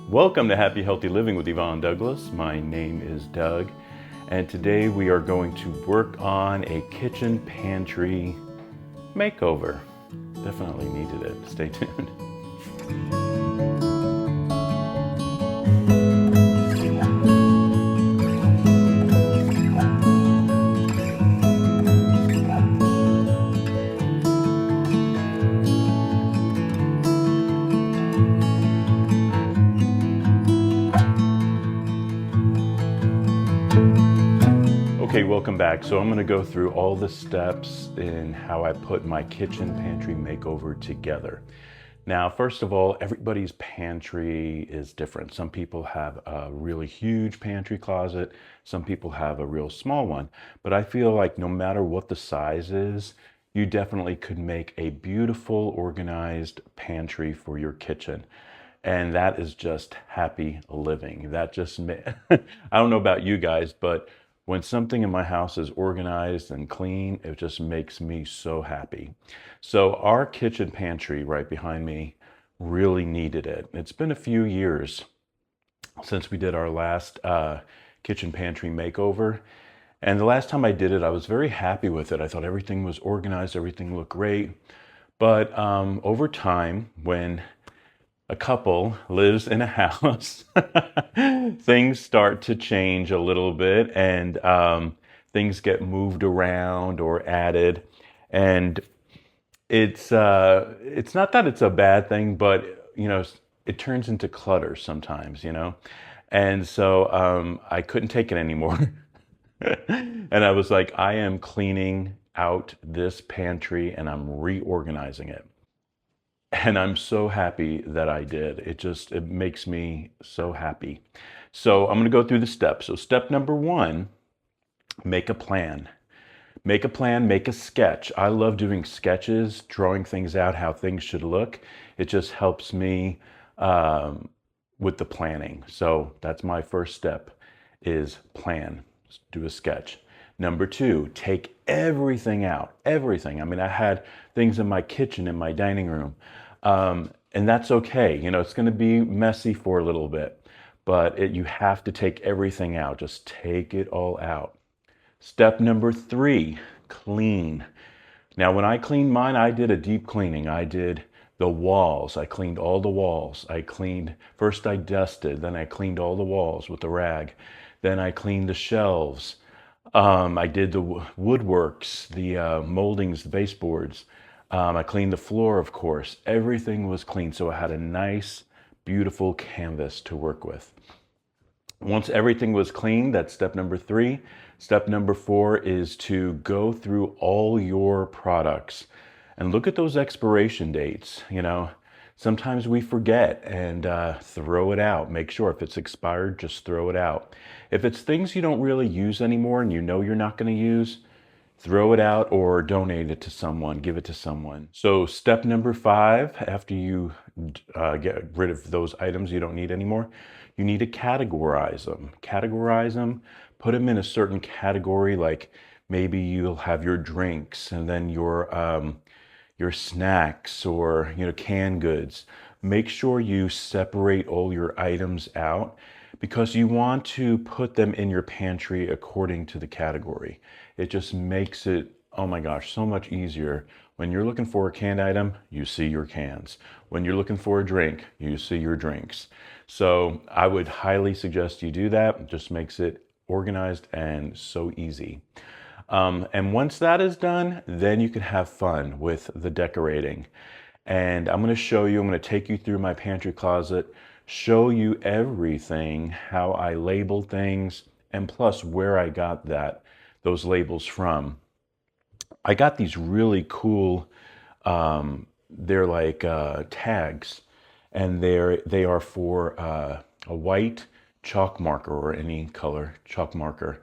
Welcome to Happy Healthy Living with Yvonne Douglas. My name is Doug, and today we are going to work on a kitchen pantry makeover. Definitely needed it. Stay tuned. Okay, welcome back. So I'm going to go through all the steps in how I put my kitchen pantry makeover together. Now, first of all, everybody's pantry is different. Some people have a really huge pantry closet. Some people have a real small one. But I feel like no matter what the size is, you definitely could make a beautiful, organized pantry for your kitchen. And that is just happy living. That just, I don't know about you guys, but when something in my house is organized and clean, it just makes me so happy. So our kitchen pantry right behind me really needed it. It's been a few years since we did our last kitchen pantry makeover. And the last time I did it, I was very happy with it. I thought everything was organized, everything looked great. But over time, when a couple lives in a house, things start to change a little bit, and things get moved around or added. And it's not that it's a bad thing, but it turns into clutter sometimes. And so I couldn't take it anymore. And I was like, I am cleaning out this pantry and I'm reorganizing it. And I'm so happy that I did. It makes me so happy. So I'm going to go through the steps. So step number one, make a plan. Make a plan, make a sketch. I love doing sketches, drawing things out, how things should look. It just helps me with the planning. So that's my first step, is plan. Do a sketch. Number two, take everything out, everything. I mean, I had things in my kitchen, in my dining room, and that's okay. It's going to be messy for a little bit, but you have to take everything out. Just take it all out. Step number three, clean. Now, when I cleaned mine, I did a deep cleaning. I did the walls. I cleaned all the walls. First I dusted, then I cleaned all the walls with a rag. Then I cleaned the shelves. I did the woodworks, the moldings, the baseboards. I cleaned the floor, of course. Everything was clean, so I had a nice, beautiful canvas to work with. Once everything was clean, that's step number three. Step number four is to go through all your products and look at those expiration dates. Sometimes we forget and throw it out. Make sure if it's expired, just throw it out. If it's things you don't really use anymore and you're not going to use, throw it out or donate it to someone, give it to someone. So step number five, after you get rid of those items you don't need anymore, you need to categorize them. Categorize them, put them in a certain category, like maybe you'll have your drinks and then your snacks or canned goods. Make sure you separate all your items out because you want to put them in your pantry according to the category. It just makes it, oh my gosh, so much easier. When you're looking for a canned item, you see your cans. When you're looking for a drink, you see your drinks. So I would highly suggest you do that. It just makes it organized and so easy. And once that is done, then you can have fun with the decorating. And I'm going to take you through my pantry closet, show you everything, how I label things, and plus where I got those labels from. I got these really cool, they're like tags, and they are for a white chalk marker or any color chalk marker.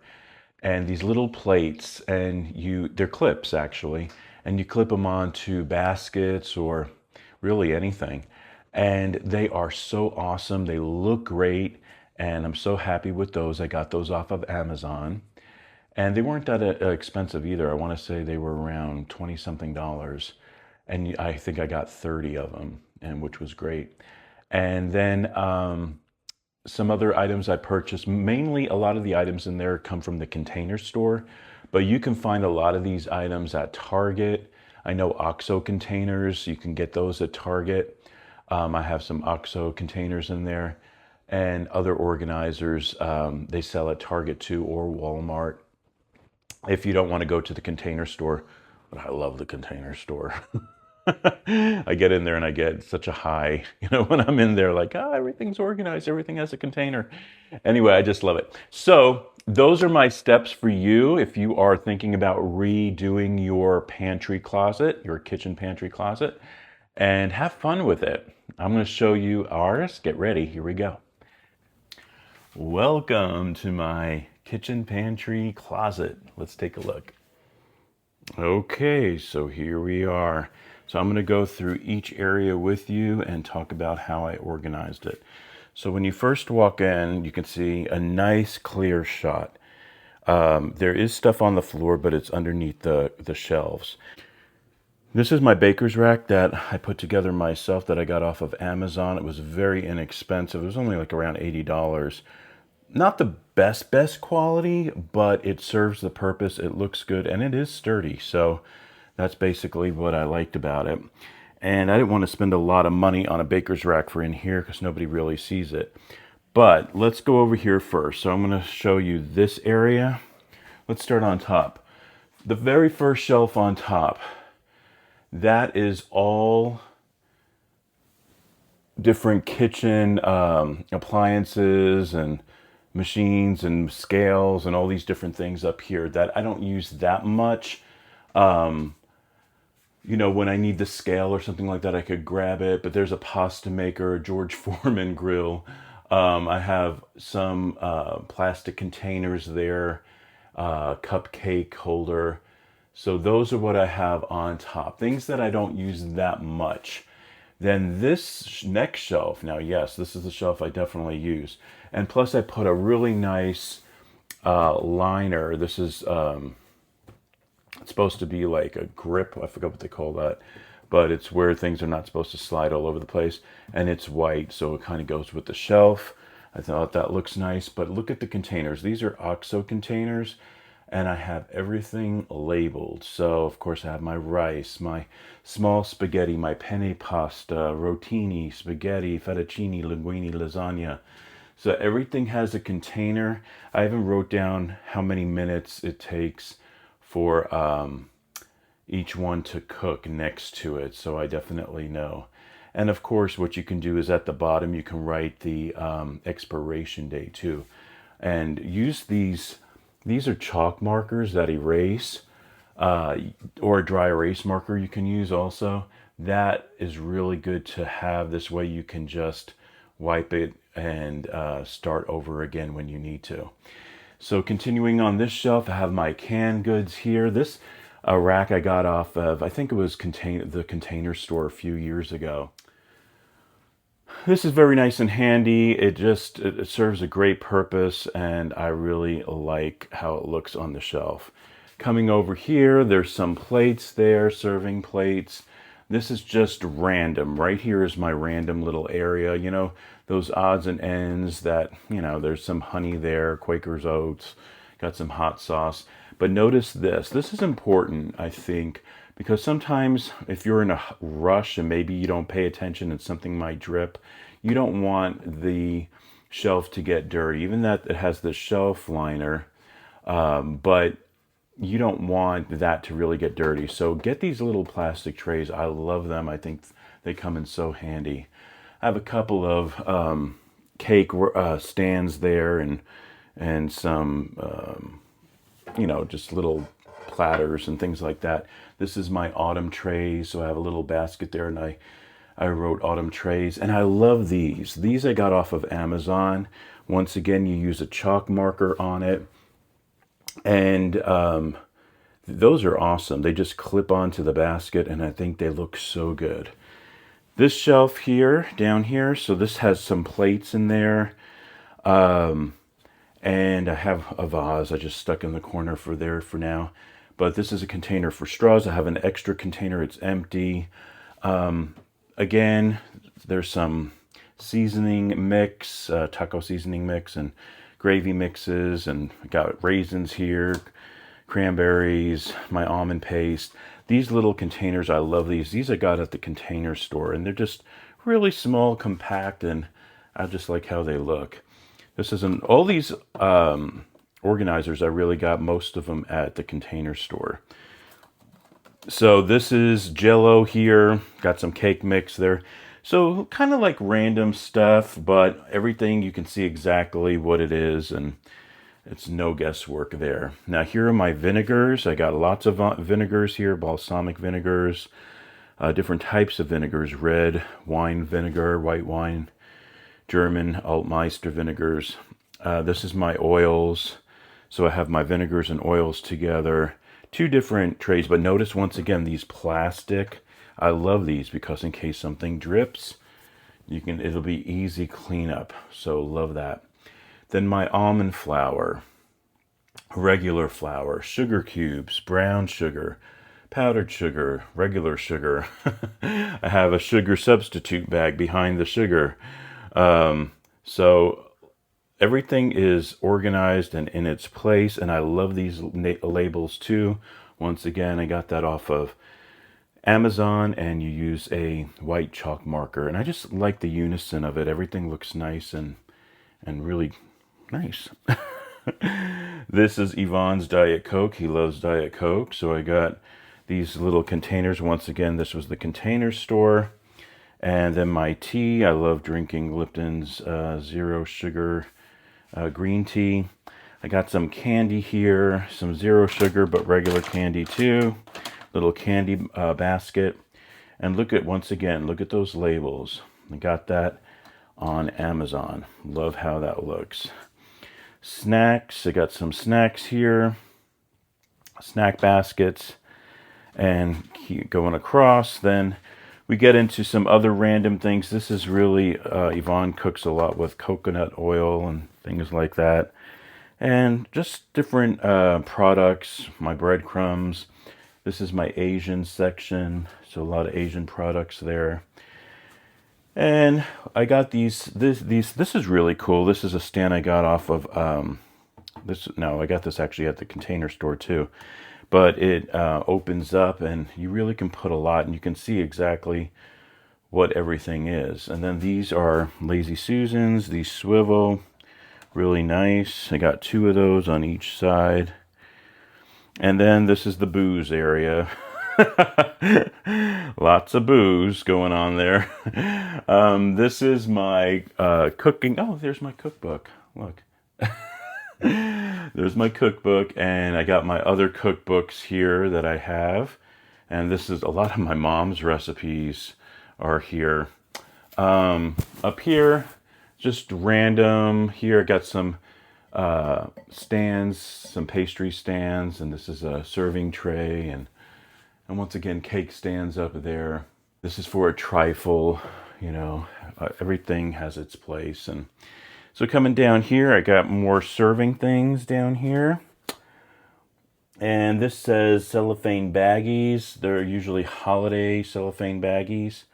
And these little plates, and they're clips actually, and you clip them onto baskets or really anything. And they are so awesome. They look great, and I'm so happy with those. I got those off of Amazon, and they weren't that expensive either. I want to say they were around 20 something dollars, and I think I got 30 of them, and which was great. And then some other items I purchased. Mainly, a lot of the items in there come from the Container Store, but you can find a lot of these items at Target. I know OXO containers, you can get those at Target. I have some OXO containers in there, and other organizers they sell at Target too, or Walmart if you don't want to go to the Container Store. But I love the Container Store. I get in there and I get such a high, when I'm in there, like, everything's organized, everything has a container. Anyway, I just love it. So, those are my steps for you if you are thinking about redoing your pantry closet, your kitchen pantry closet, and have fun with it. I'm going to show you ours. Get ready. Here we go. Welcome to my kitchen pantry closet. Let's take a look. Okay, so here we are. So I'm going to go through each area with you and talk about how I organized it. So when you first walk in, you can see a nice clear shot. There is stuff on the floor, but it's underneath the shelves. This is my baker's rack that I put together myself that I got off of Amazon. It was very inexpensive. It was only like around $80. Not the best quality, but it serves the purpose. It looks good and it is sturdy. So that's basically what I liked about it. And I didn't want to spend a lot of money on a baker's rack for in here because nobody really sees it. But let's go over here first. So I'm going to show you this area. Let's start on top. The very first shelf on top, that is all different kitchen appliances and machines and scales and all these different things up here that I don't use that much. When I need the scale or something like that, I could grab it. But there's a pasta maker, a George Foreman grill. I have some plastic containers there, cupcake holder. So those are what I have on top. Things that I don't use that much. Then this next shelf, now yes, this is the shelf I definitely use. And plus I put a really nice liner. This is it's supposed to be like a grip. I forgot what they call that. But it's where things are not supposed to slide all over the place. And it's white, so it kind of goes with the shelf. I thought that looks nice. But look at the containers. These are OXO containers. And I have everything labeled. So, of course, I have my rice, my small spaghetti, my penne pasta, rotini, spaghetti, fettuccine, linguine, lasagna. So everything has a container. I even wrote down how many minutes it takes for each one to cook next to it. So I definitely know. And, of course, what you can do is at the bottom, you can write the expiration date, too. And use these. These are chalk markers that erase, or a dry erase marker you can use also. That is really good to have. This way you can just wipe it and start over again when you need to. So continuing on this shelf, I have my canned goods here. This rack I got off of, I think it was the Container Store a few years ago. This is very nice and handy. It serves a great purpose, and I really like how it looks on the shelf. Coming over here, there's some plates there, serving plates. This is just random. Right here is my random little area. Those odds and ends that, there's some honey there, Quaker's Oats, got some hot sauce. But notice this. This is important, I think, because sometimes if you're in a rush and maybe you don't pay attention and something might drip, you don't want the shelf to get dirty. Even that it has the shelf liner, but you don't want that to really get dirty. So get these little plastic trays. I love them. I think they come in so handy. I have a couple of cake stands there and some, just little platters and things like that. This is my autumn trays, so I have a little basket there, and I wrote autumn trays, and I love these. These I got off of Amazon. Once again, you use a chalk marker on it, and those are awesome. They just clip onto the basket, and I think they look so good. This shelf here, down here, so this has some plates in there, and I have a vase I just stuck in the corner for there for now. But this is a container for straws. I have an extra container. It's empty. Again, there's some seasoning mix, taco seasoning mix, and gravy mixes, and got raisins here, cranberries, my almond paste. These little containers, I love these. These I got at the Container Store, and they're just really small, compact, and I just like how they look. This isn't all these organizers. I really got most of them at the Container Store. So this is Jello here. Got some cake mix there. So kind of like random stuff, but everything you can see exactly what it is, and it's no guesswork there. Now here are my vinegars. I got lots of vinegars here, balsamic vinegars, different types of vinegars, red wine vinegar, white wine, German Altmeister vinegars. This is my oils. So I have my vinegars and oils together. Two different trays, but notice once again these plastic. I love these because in case something drips, it'll be easy cleanup. So love that. Then my almond flour, regular flour, sugar cubes, brown sugar, powdered sugar, regular sugar. I have a sugar substitute bag behind the sugar. So everything is organized and in its place, and I love these labels too. Once again, I got that off of Amazon, and you use a white chalk marker, and I just like the unison of it. Everything looks nice and really nice. This is Yvonne's Diet Coke. He loves Diet Coke, so I got these little containers. Once again, this was the Container Store. And then my tea. I love drinking Lipton's zero sugar green tea. I got some candy here, some zero sugar but regular candy too. Little candy basket. And look at, once again, look at those labels. I got that on Amazon. Love how that looks. Snacks. I got some snacks here. Snack baskets. And keep going across. Then we get into some other random things. This is really, Yvonne cooks a lot with coconut oil and things like that. And just different products, my breadcrumbs. This is my Asian section, so a lot of Asian products there. And I got this is really cool. This is a stand I got off of, I got this actually at the Container Store too. But it opens up, and you really can put a lot, and you can see exactly what everything is. And then these are Lazy Susans. These swivel, really nice. I got two of those on each side. And then this is the booze area. Lots of booze going on there. This is my cooking. Oh, there's my cookbook. Look. There's my cookbook, and I got my other cookbooks here that I have. And this is a lot of my mom's recipes are here. Up here, just random. Here I got some stands, some pastry stands, and this is a serving tray, and once again, cake stands up there. This is for a trifle, everything has its place. And so coming down here, I got more serving things down here. And this says cellophane baggies. They're usually holiday cellophane baggies.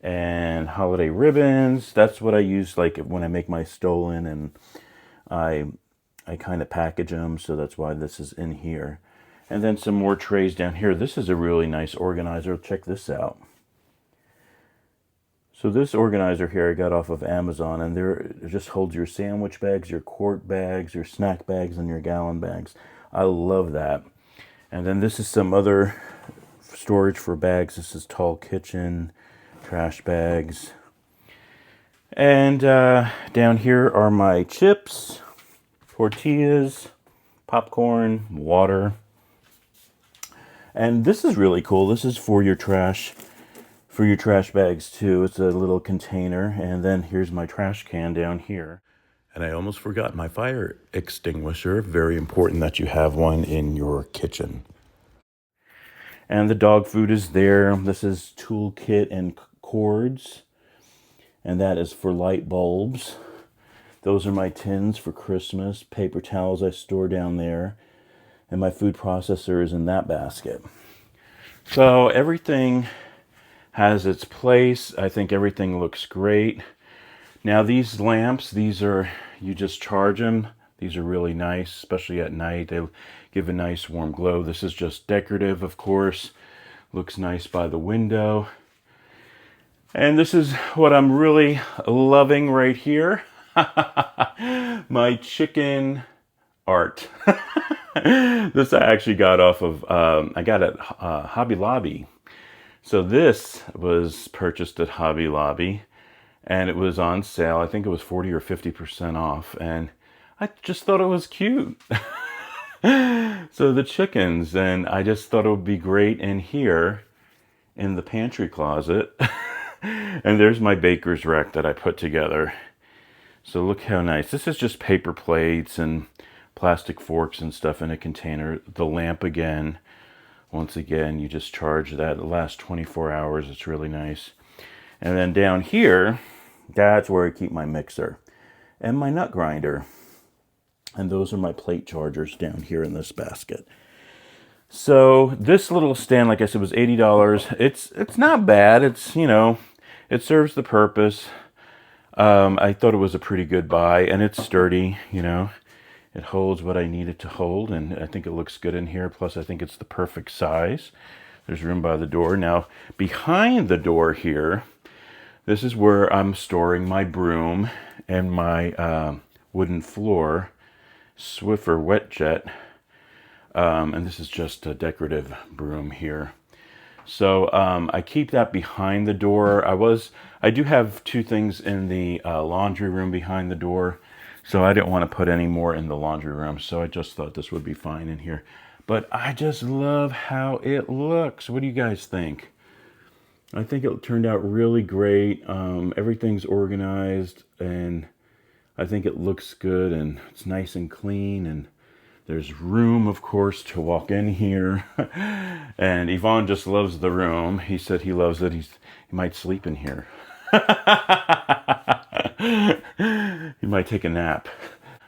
And holiday ribbons. That's what I use like when I make my stollen, and I kind of package them, so that's why this is in here. And then some more trays down here. This is a really nice organizer. Check this out. So this organizer here I got off of Amazon, and it just holds your sandwich bags, your quart bags, your snack bags, and your gallon bags. I love that. And then this is some other storage for bags. This is Tall Kitchen, trash bags. And down here are my chips, tortillas, popcorn, water. And this is really cool. This is for your trash bags too. It's a little container. And then here's my trash can down here. And I almost forgot my fire extinguisher. Very important that you have one in your kitchen. And the dog food is there. This is toolkit and cords. And that is for light bulbs. Those are my tins for Christmas. Paper towels I store down there. And my food processor is in that basket. So everything has its place. I think everything looks great. Now these lamps, these are, you just charge them. These are really nice, especially at night. They give a nice warm glow. This is just decorative, of course. Looks nice by the window. And this is what I'm really loving right here. My chicken art. This I actually got off of, I got it at Hobby Lobby. So this was purchased at Hobby Lobby and it was on sale. I think it was 40 or 50% off. And I just thought it was cute. So the chickens, and I just thought it would be great in here in the pantry closet. And there's my baker's rack that I put together. So look how nice. This is just paper plates and plastic forks and stuff in a container. The lamp again. Once again, you just charge that. It lasts 24 hours. It's really nice. And then down here, that's where I keep my mixer and my nut grinder. And those are my plate chargers down here in this basket. So this little stand, like I said, was $80. It's not bad. It's, you know, it serves the purpose. I thought it was a pretty good buy, and it's sturdy, you know. It holds what I need it to hold, and I think it looks good in here. Plus, I think it's the perfect size. There's room by the door. Now, behind the door here, this is where I'm storing my broom and my wooden floor Swiffer wet jet. And this is just a decorative broom here. So I keep that behind the door. I do have two things in the laundry room behind the door. So I didn't want to put any more in the laundry room. So I just thought this would be fine in here. But I just love how it looks. What do you guys think? I think it turned out really great. Everything's organized and I think it looks good and it's nice and clean, and there's room, of course, to walk in here. And Yvonne just loves the room. He said he loves it. He might sleep in here. He might take a nap.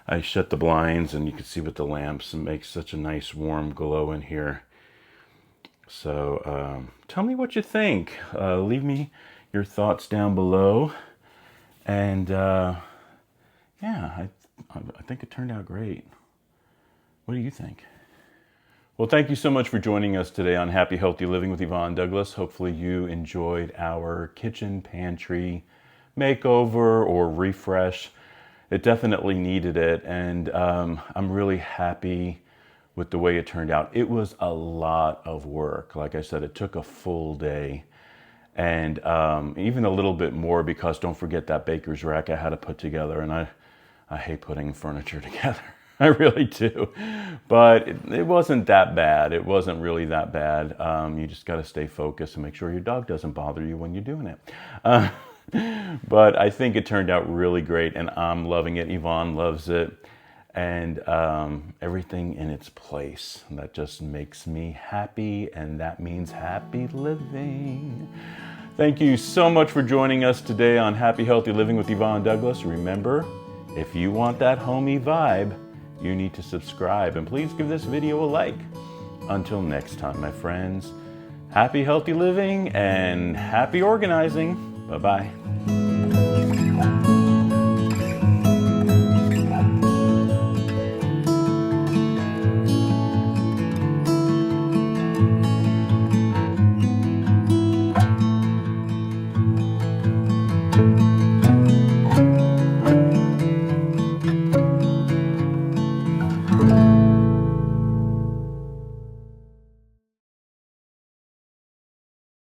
I shut the blinds and you can see with the lamps, it makes such a nice warm glow in here. So tell me what you think. Leave me your thoughts down below. And yeah, I think it turned out great. What do you think? Well, thank you so much for joining us today on Happy Healthy Living with Yvonne Douglas. Hopefully you enjoyed our kitchen pantry makeover or refresh. It definitely needed it, and I'm really happy with the way it turned out. It was a lot of work. Like I said, it took a full day, and even a little bit more, because don't forget that baker's rack I had to put together, and I hate putting furniture together. I really do. But it wasn't that bad. It wasn't really that bad. You just got to stay focused and make sure your dog doesn't bother you when you're doing it. But I think it turned out really great, and I'm loving it. Yvonne loves it. And everything in its place. And that just makes me happy, and that means happy living. Thank you so much for joining us today on Happy Healthy Living with Yvonne Douglas. Remember, if you want that homey vibe, you need to subscribe, and please give this video a like. Until next time, my friends, happy healthy living and happy organizing. Bye-bye.